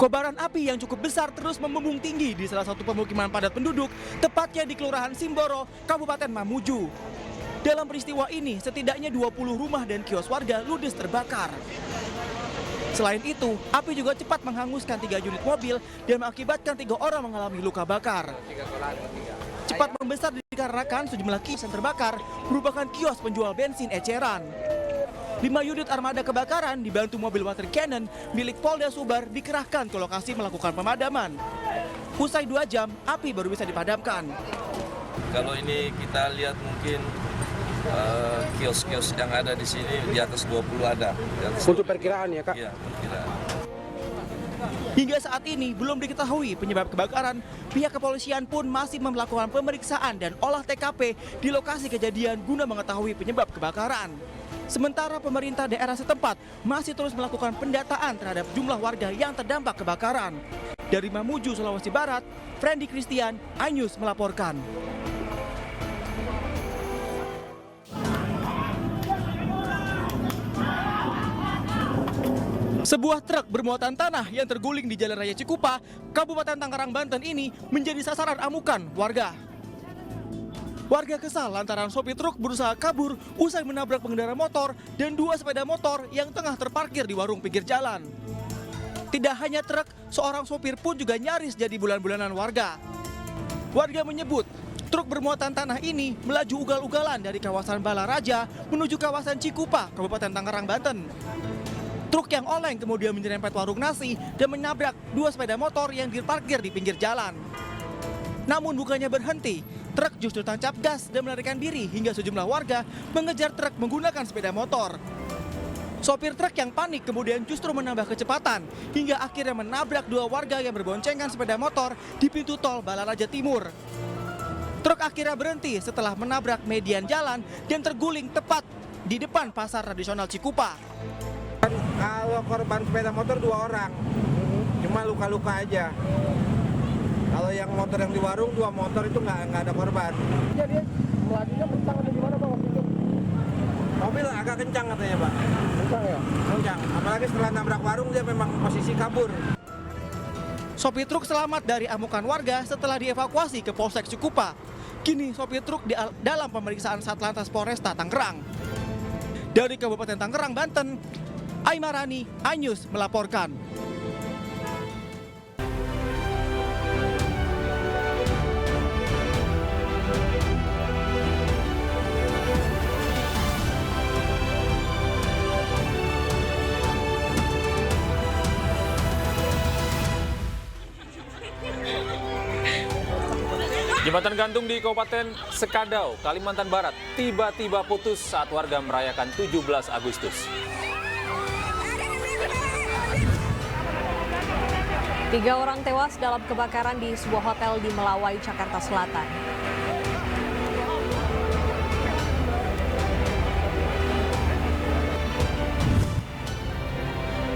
Kobaran api yang cukup besar terus membumbung tinggi di salah satu pemukiman padat penduduk, tepatnya di Kelurahan Simboro, Kabupaten Mamuju. Dalam peristiwa ini, setidaknya 20 rumah dan kios warga ludes terbakar. Selain itu, api juga cepat menghanguskan 3 unit mobil dan mengakibatkan 3 orang mengalami luka bakar. Cepat membesar dikarenakan sejumlah kios yang terbakar merupakan kios penjual bensin eceran. 5 unit armada kebakaran dibantu mobil water cannon milik Polda Sumbar dikerahkan ke lokasi melakukan pemadaman. Usai 2 jam, api baru bisa dipadamkan. Kalau ini kita lihat mungkin kios-kios yang ada di sini di atas 20 ada. Untuk perkiraan ya Kak? Iya, perkiraan. Hingga saat ini belum diketahui penyebab kebakaran. Pihak kepolisian pun masih melakukan pemeriksaan dan olah TKP di lokasi kejadian guna mengetahui penyebab kebakaran. Sementara pemerintah daerah setempat masih terus melakukan pendataan terhadap jumlah warga yang terdampak kebakaran. Dari Mamuju, Sulawesi Barat, Frendy Christian, iNews melaporkan. Sebuah truk bermuatan tanah yang terguling di Jalan Raya Cikupa, Kabupaten Tangerang, Banten ini menjadi sasaran amukan warga. Warga kesal lantaran sopir truk berusaha kabur usai menabrak pengendara motor dan 2 sepeda motor yang tengah terparkir di warung pinggir jalan. Tidak hanya truk, seorang sopir pun juga nyaris jadi bulan-bulanan warga. Warga menyebut truk bermuatan tanah ini melaju ugal-ugalan dari kawasan Balaraja menuju kawasan Cikupa, Kabupaten Tangerang, Banten. Truk yang oleng kemudian menyerempet warung nasi dan menabrak 2 sepeda motor yang diparkir di pinggir jalan. Namun bukannya berhenti, truk justru tancap gas dan melarikan diri hingga sejumlah warga mengejar truk menggunakan sepeda motor. Sopir truk yang panik kemudian justru menambah kecepatan hingga akhirnya menabrak 2 warga yang berboncengan sepeda motor di pintu tol Balaraja Timur. Truk akhirnya berhenti setelah menabrak median jalan dan terguling tepat di depan pasar tradisional Cikupa. Kalau korban sepeda motor 2 orang, cuma luka-luka aja. Kalau yang motor yang di warung 2 motor itu nggak ada korban. Jadi melajunya kencang atau gimana Pak waktu itu? Mobil agak kencang katanya Pak. Kencang ya? Kencang, apalagi setelah nabrak warung dia memang posisi kabur. Sopir truk selamat dari amukan warga setelah dievakuasi ke Polsek Cikupa. Kini sopir truk dalam pemeriksaan Satlantas Polresta Tangerang. Dari Kabupaten Tangerang, Banten, Aimarani, iNews melaporkan. Jembatan gantung di Kabupaten Sekadau, Kalimantan Barat, tiba-tiba putus saat warga merayakan 17 Agustus. 3 orang tewas dalam kebakaran di sebuah hotel di Melawai, Jakarta Selatan.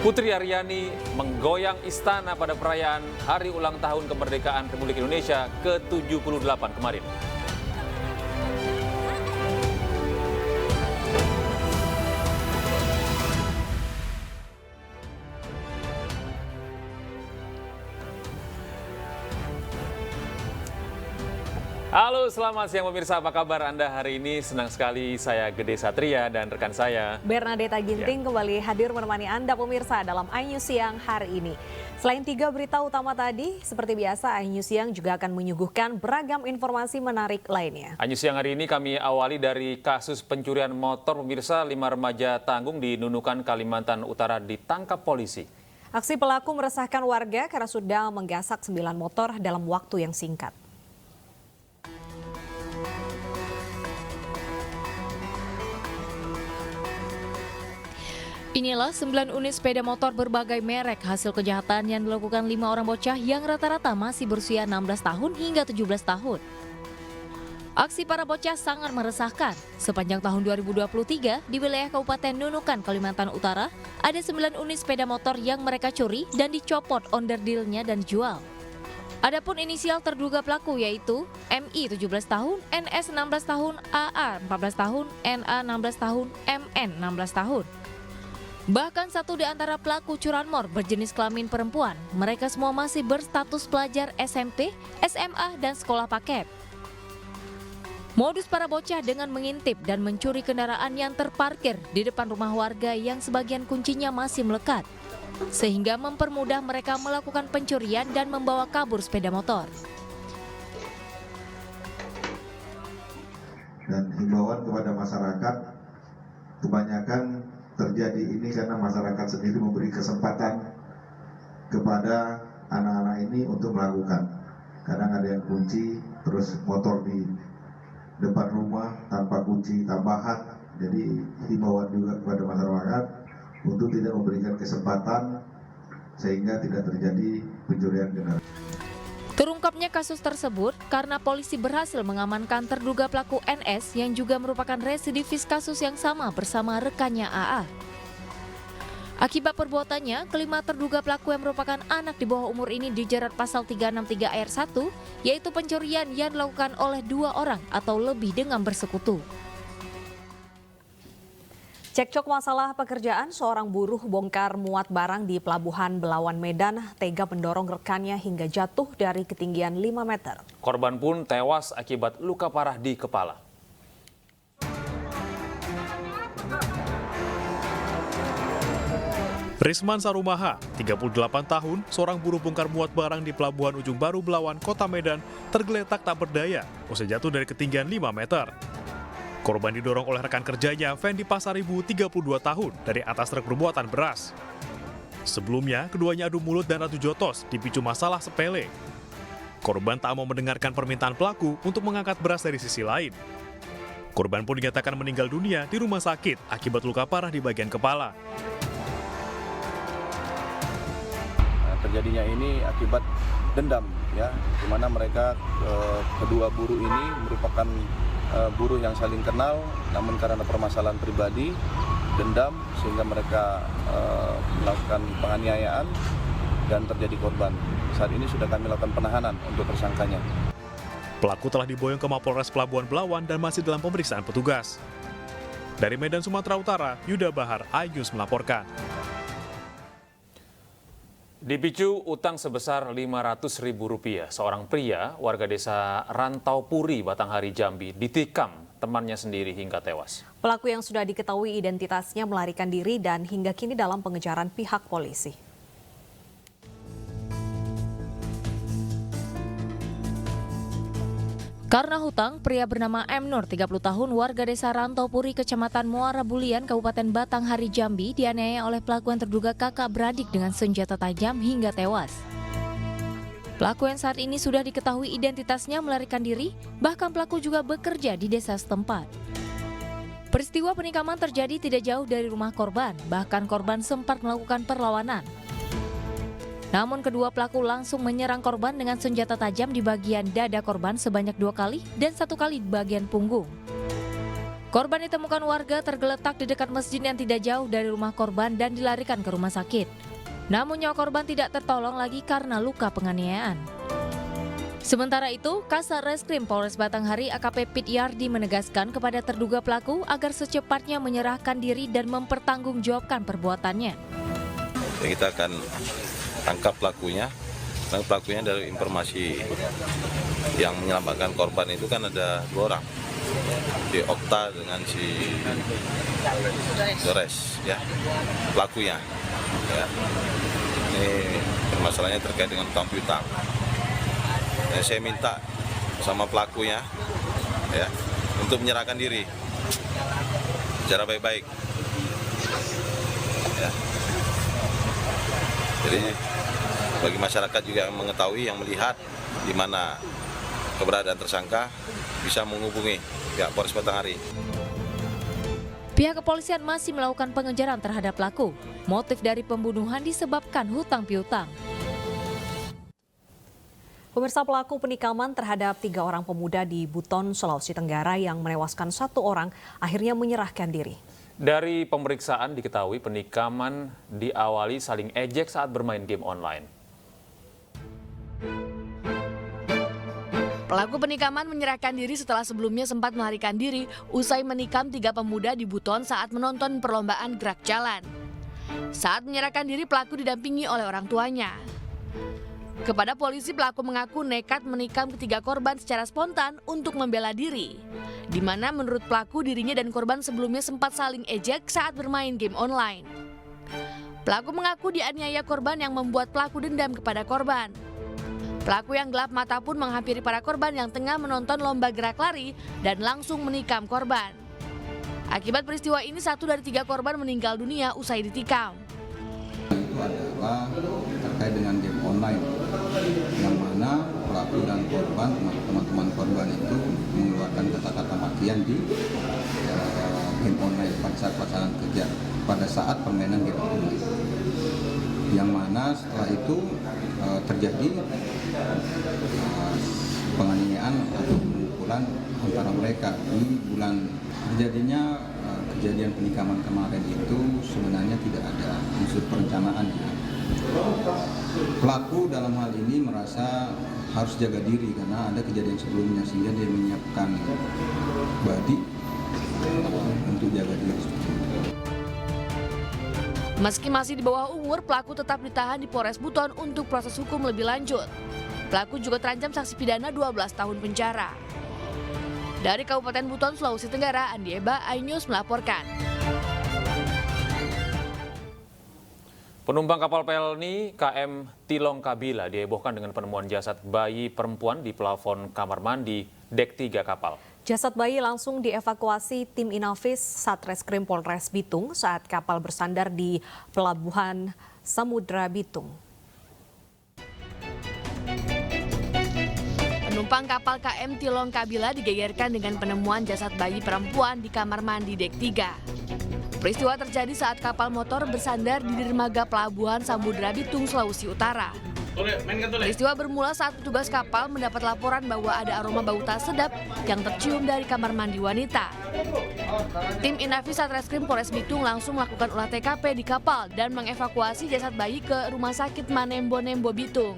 Putri Aryani menggoyang istana pada perayaan Hari Ulang Tahun Kemerdekaan Republik Indonesia ke-78 kemarin. Halo, selamat siang pemirsa. Apa kabar Anda hari ini? Senang sekali saya Gede Satria dan rekan saya Bernadetta Ginting kembali hadir menemani Anda pemirsa dalam iNews Siang hari ini. Selain 3 berita utama tadi, seperti biasa iNews Siang juga akan menyuguhkan beragam informasi menarik lainnya. iNews Siang hari ini kami awali dari kasus pencurian motor pemirsa. 5 remaja tanggung di Nunukan, Kalimantan Utara ditangkap polisi. Aksi pelaku meresahkan warga karena sudah menggasak 9 motor dalam waktu yang singkat. Inilah 9 unit sepeda motor berbagai merek hasil kejahatan yang dilakukan 5 orang bocah yang rata-rata masih berusia 16 tahun hingga 17 tahun. Aksi para bocah sangat meresahkan. Sepanjang tahun 2023 di wilayah Kabupaten Nunukan, Kalimantan Utara, ada 9 unit sepeda motor yang mereka curi dan dicopot onderdilnya dan dijual. Adapun inisial terduga pelaku yaitu MI 17 tahun, NS 16 tahun, AA 14 tahun, NA 16 tahun, MN 16 tahun. Bahkan satu di antara pelaku curanmor berjenis kelamin perempuan. Mereka semua masih berstatus pelajar SMP, SMA, dan sekolah paket. Modus para bocah dengan mengintip dan mencuri kendaraan yang terparkir di depan rumah warga yang sebagian kuncinya masih melekat, sehingga mempermudah mereka melakukan pencurian dan membawa kabur sepeda motor. Dan himbauan kepada masyarakat, kebanyakan terjadi ini karena masyarakat sendiri memberi kesempatan kepada anak-anak ini untuk melakukan. Kadang ada yang kunci, terus motor di depan rumah tanpa kunci tambahan. Jadi himbauan juga kepada masyarakat untuk tidak memberikan kesempatan sehingga tidak terjadi pencurian kendaraan. Terungkapnya kasus tersebut karena polisi berhasil mengamankan terduga pelaku NS yang juga merupakan residivis kasus yang sama bersama rekannya AA. Akibat perbuatannya, kelima terduga pelaku yang merupakan anak di bawah umur ini dijerat pasal 363 ayat 1, yaitu pencurian yang dilakukan oleh 2 orang atau lebih dengan bersekutu. Cekcok masalah pekerjaan, seorang buruh bongkar muat barang di Pelabuhan Belawan Medan tega mendorong rekannya hingga jatuh dari ketinggian 5 meter. Korban pun tewas akibat luka parah di kepala. Risman Sarumaha, 38 tahun, seorang buruh bongkar muat barang di Pelabuhan Ujung Baru Belawan, Kota Medan, tergeletak tak berdaya usai jatuh dari ketinggian 5 meter. Korban didorong oleh rekan kerjanya, Fendi Pasaribu, 32 tahun, dari atas truk bermuatan beras. Sebelumnya, keduanya adu mulut dan adu jotos dipicu masalah sepele. Korban tak mau mendengarkan permintaan pelaku untuk mengangkat beras dari sisi lain. Korban pun dinyatakan meninggal dunia di rumah sakit akibat luka parah di bagian kepala. Terjadinya ini akibat dendam, ya, di mana mereka kedua buruh ini merupakan buruh yang saling kenal, namun karena permasalahan pribadi, dendam, sehingga mereka melakukan penganiayaan dan terjadi korban. Saat ini sudah kami lakukan penahanan untuk tersangkanya. Pelaku telah diboyong ke Mapolres Pelabuhan Belawan dan masih dalam pemeriksaan petugas. Dari Medan, Sumatera Utara, Yuda Bahar, iNews melaporkan. Dipicu utang sebesar Rp500.000, seorang pria warga desa Rantau Puri, Batanghari, Jambi ditikam temannya sendiri hingga tewas. Pelaku yang sudah diketahui identitasnya melarikan diri dan hingga kini dalam pengejaran pihak polisi. Karena hutang, pria bernama M. Nur, 30 tahun, warga desa Rantau Puri, Kecamatan Muara Bulian, Kabupaten Batanghari, Jambi, dianiaya oleh pelaku yang terduga kakak beradik dengan senjata tajam hingga tewas. Pelaku yang saat ini sudah diketahui identitasnya melarikan diri, bahkan pelaku juga bekerja di desa setempat. Peristiwa penikaman terjadi tidak jauh dari rumah korban, bahkan korban sempat melakukan perlawanan. Namun kedua pelaku langsung menyerang korban dengan senjata tajam di bagian dada korban sebanyak 2 kali dan 1 kali di bagian punggung. Korban ditemukan warga tergeletak di dekat masjid yang tidak jauh dari rumah korban dan dilarikan ke rumah sakit. Namun nyawa korban tidak tertolong lagi karena luka penganiayaan. Sementara itu, Kasat Reskrim Polres Batanghari AKP Pit Yardi menegaskan kepada terduga pelaku agar secepatnya menyerahkan diri dan mempertanggungjawabkan perbuatannya. Kita akan tangkap pelakunya. Dan pelakunya dari informasi yang menyelamatkan korban itu kan ada 2 orang, si Okta dengan si Dores, ya, pelakunya. Ya. Ini permasalahannya terkait dengan utang piutang. Saya minta sama pelakunya, ya, untuk menyerahkan diri secara baik-baik. Ya. Jadi bagi masyarakat juga yang mengetahui, yang melihat di mana keberadaan tersangka, bisa menghubungi pihak Polres Batanghari. Pihak kepolisian masih melakukan pengejaran terhadap pelaku. Motif dari pembunuhan disebabkan hutang piutang. Pemirsa, pelaku penikaman terhadap 3 orang pemuda di Buton, Sulawesi Tenggara yang menewaskan 1 orang akhirnya menyerahkan diri. Dari pemeriksaan diketahui penikaman diawali saling ejek saat bermain game online. Pelaku penikaman menyerahkan diri setelah sebelumnya sempat melarikan diri usai menikam 3 pemuda di Buton saat menonton perlombaan gerak jalan. Saat menyerahkan diri, pelaku didampingi oleh orang tuanya. Kepada polisi, pelaku mengaku nekat menikam ketiga korban secara spontan untuk membela diri. Di mana menurut pelaku, dirinya dan korban sebelumnya sempat saling ejek saat bermain game online. Pelaku mengaku dianiaya korban yang membuat pelaku dendam kepada korban. Pelaku yang gelap mata pun menghampiri para korban yang tengah menonton lomba gerak lari dan langsung menikam korban. Akibat peristiwa ini, 1 dari 3 korban meninggal dunia usai ditikam. Itu adalah terkait dengan game online, yang mana pelaku dan korban, teman-teman korban itu mengeluarkan kata-kata makian di game online pada saat pelaksanaan kerja, pada saat permainan game online. Yang mana setelah itu terjadi penganiayaan atau pemukulan antara mereka. Di bulan terjadinya kejadian penikaman kemarin itu sebenarnya tidak ada unsur perencanaan. Pelaku dalam hal ini merasa harus jaga diri karena ada kejadian sebelumnya, sehingga dia menyiapkan body untuk jaga diri. Meski masih di bawah umur, pelaku tetap ditahan di Polres Buton untuk proses hukum lebih lanjut. Pelaku juga terancam sanksi pidana 12 tahun penjara. Dari Kabupaten Buton, Sulawesi Tenggara, Andi Eba, iNews melaporkan. Penumpang kapal Pelni KM Tilong Kabila dihebohkan dengan penemuan jasad bayi perempuan di plafon kamar mandi dek 3 kapal. Jasad bayi langsung dievakuasi tim Inafis Satreskrim Polres Bitung saat kapal bersandar di Pelabuhan Samudra Bitung. Penumpang kapal KM Tilong Kabila digegerkan dengan penemuan jasad bayi perempuan di kamar mandi dek 3. Peristiwa terjadi saat kapal motor bersandar di dermaga Pelabuhan Samudra Bitung, Sulawesi Utara. Peristiwa bermula saat petugas kapal mendapat laporan bahwa ada aroma bau tak sedap yang tercium dari kamar mandi wanita. Tim Inafis Satreskrim Polres Bitung langsung melakukan olah TKP di kapal dan mengevakuasi jasad bayi ke Rumah Sakit Manembo-Nembo Bitung.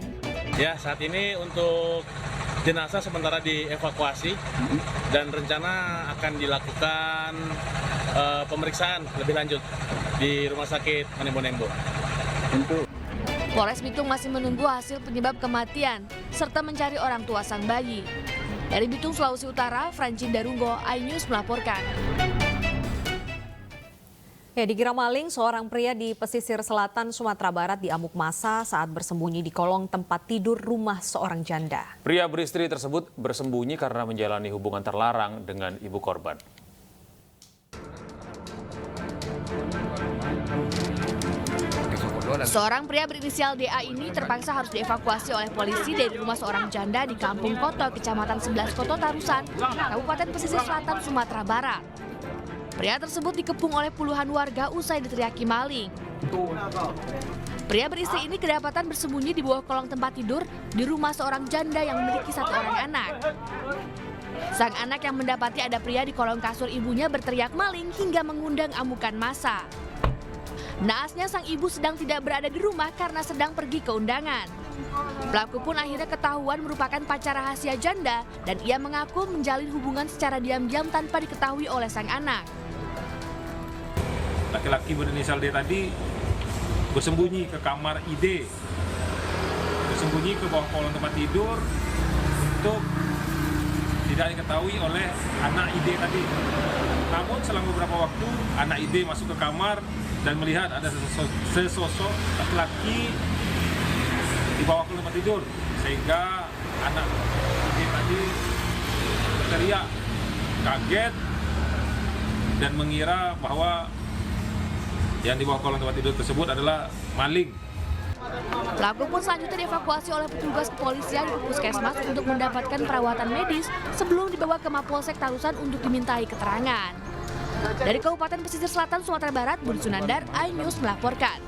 Ya, saat ini untuk jenazah sementara dievakuasi dan rencana akan dilakukan pemeriksaan lebih lanjut di Rumah Sakit Manembo-Nembo. Polres Bitung masih menunggu hasil penyebab kematian serta mencari orang tua sang bayi. Dari Bitung, Sulawesi Utara, Francine Darunggo, iNews melaporkan. Dikira maling, seorang pria di pesisir selatan Sumatera Barat diamuk massa saat bersembunyi di kolong tempat tidur rumah seorang janda. Pria beristri tersebut bersembunyi karena menjalani hubungan terlarang dengan ibu korban. Seorang pria berinisial DA ini terpaksa harus dievakuasi oleh polisi dari rumah seorang janda di Kampung Koto, Kecamatan 11 Koto Tarusan, Kabupaten Pesisir Selatan, Sumatera Barat. Pria tersebut dikepung oleh puluhan warga usai diteriaki maling. Pria beristri ini kedapatan bersembunyi di bawah kolong tempat tidur di rumah seorang janda yang memiliki 1 orang anak. Sang anak yang mendapati ada pria di kolong kasur ibunya berteriak maling hingga mengundang amukan massa. Naasnya sang ibu sedang tidak berada di rumah karena sedang pergi ke undangan. Pelaku pun akhirnya ketahuan merupakan pacar rahasia janda dan ia mengaku menjalin hubungan secara diam-diam tanpa diketahui oleh sang anak. Laki-laki berinisial D tadi bersembunyi ke kamar ID, bersembunyi ke bawah kolong tempat tidur untuk tidak diketahui oleh anak ID tadi. Namun selang beberapa waktu anak ID masuk ke kamar dan melihat ada sesosok laki-laki di bawah kolong tempat tidur, sehingga anak ID tadi berteriak kaget dan mengira bahwa yang di bawah kolong tempat tidur tersebut adalah maling. Pelaku pun selanjutnya dievakuasi oleh petugas kepolisian ke puskesmas untuk mendapatkan perawatan medis sebelum dibawa ke Mapolsek Tarusan untuk dimintai keterangan. Dari Kabupaten Pesisir Selatan, Sumatera Barat, Budi Sunandar, iNews melaporkan.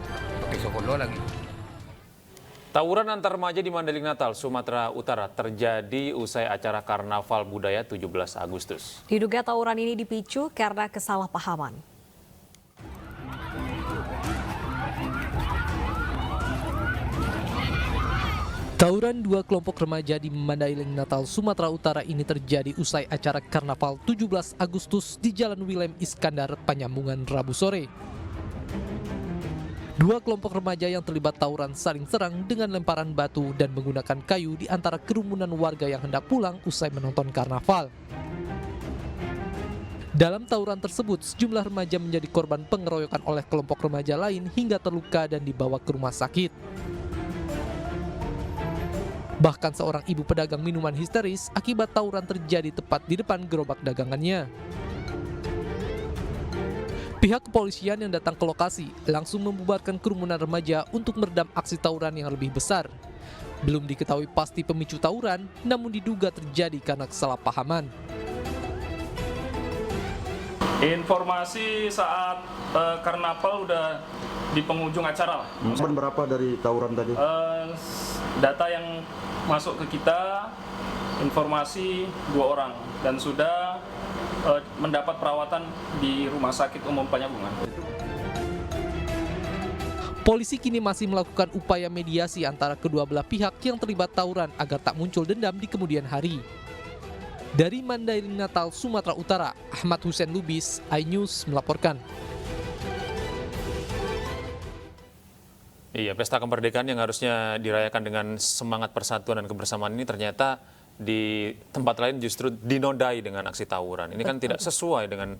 Tawuran antar remaja di Mandailing Natal, Sumatera Utara terjadi usai acara Karnaval Budaya 17 Agustus. Diduga tawuran ini dipicu karena kesalahpahaman. Tawuran 2 kelompok remaja di Mandailing Natal, Sumatera Utara ini terjadi usai acara Karnaval 17 Agustus di Jalan Willem Iskandar, Penyambungan, Rabu sore. Dua kelompok remaja yang terlibat tawuran saling serang dengan lemparan batu dan menggunakan kayu di antara kerumunan warga yang hendak pulang usai menonton karnaval. Dalam tawuran tersebut, sejumlah remaja menjadi korban pengeroyokan oleh kelompok remaja lain hingga terluka dan dibawa ke rumah sakit. Bahkan seorang ibu pedagang minuman histeris akibat tawuran terjadi tepat di depan gerobak dagangannya. Pihak kepolisian yang datang ke lokasi langsung membubarkan kerumunan remaja untuk meredam aksi tawuran yang lebih besar. Belum diketahui pasti pemicu tawuran, namun diduga terjadi karena kesalahpahaman. Informasi saat karnaval udah di penghujung acara lah. Berapa dari tawuran tadi? Data yang masuk ke kita, informasi 2 orang dan sudah mendapat perawatan di Rumah Sakit Umum Penyambungan. Polisi kini masih melakukan upaya mediasi antara kedua belah pihak yang terlibat tawuran agar tak muncul dendam di kemudian hari. Dari Mandailing Natal, Sumatera Utara, Ahmad Hussein Lubis, iNews melaporkan. Iya, pesta kemerdekaan yang harusnya dirayakan dengan semangat persatuan dan kebersamaan ini ternyata di tempat lain justru dinodai dengan aksi tawuran. Ini kan tidak sesuai dengan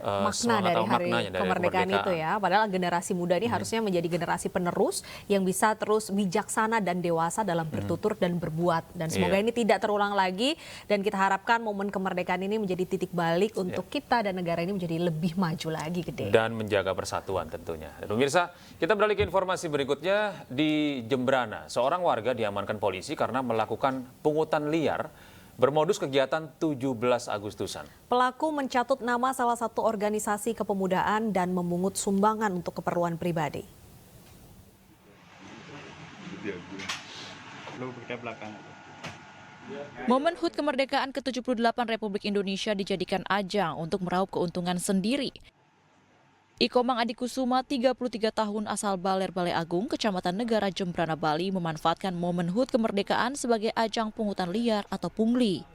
makna dari hari kemerdekaan itu ya. Padahal generasi muda ini harusnya menjadi generasi penerus yang bisa terus bijaksana dan dewasa dalam bertutur dan berbuat. Dan semoga ini tidak terulang lagi dan kita harapkan momen kemerdekaan ini menjadi titik balik untuk kita dan negara ini menjadi lebih maju lagi, Gede. Dan menjaga persatuan tentunya. Dan pemirsa, kita beralih ke informasi berikutnya. Di Jembrana, seorang warga diamankan polisi karena melakukan pungutan liar bermodus kegiatan 17 Agustusan. Pelaku mencatut nama salah satu organisasi kepemudaan dan memungut sumbangan untuk keperluan pribadi. Momen HUT kemerdekaan ke-78 Republik Indonesia dijadikan ajang untuk meraup keuntungan sendiri. Ikomang Adikusuma, 33 tahun asal Baler Balai Agung, Kecamatan Negara Jembrana, Bali, memanfaatkan momen HUT kemerdekaan sebagai ajang pungutan liar atau pungli.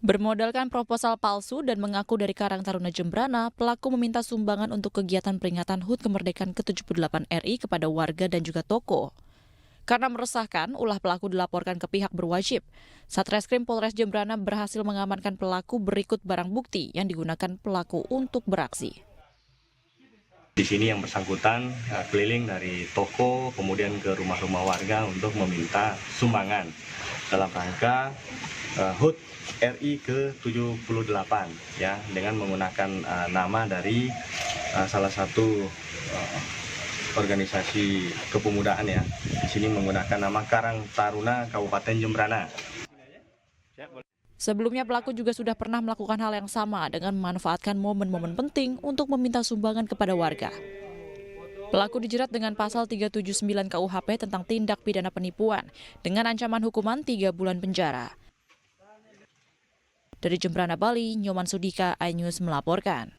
Bermodalkan proposal palsu dan mengaku dari Karang Taruna Jembrana, pelaku meminta sumbangan untuk kegiatan peringatan HUT kemerdekaan ke-78 RI kepada warga dan juga toko. Karena meresahkan, ulah pelaku dilaporkan ke pihak berwajib. Satreskrim Polres Jembrana berhasil mengamankan pelaku berikut barang bukti yang digunakan pelaku untuk beraksi. Di sini yang bersangkutan keliling dari toko kemudian ke rumah-rumah warga untuk meminta sumbangan dalam rangka HUT RI ke-78 ya, dengan menggunakan nama dari salah satu organisasi kepemudaan ya. Di sini menggunakan nama Karang Taruna Kabupaten Jembrana. Sebelumnya pelaku juga sudah pernah melakukan hal yang sama dengan memanfaatkan momen-momen penting untuk meminta sumbangan kepada warga. Pelaku dijerat dengan pasal 379 KUHP tentang tindak pidana penipuan dengan ancaman hukuman 3 bulan penjara. Dari Jembrana, Bali, Nyoman Sudika, iNews melaporkan.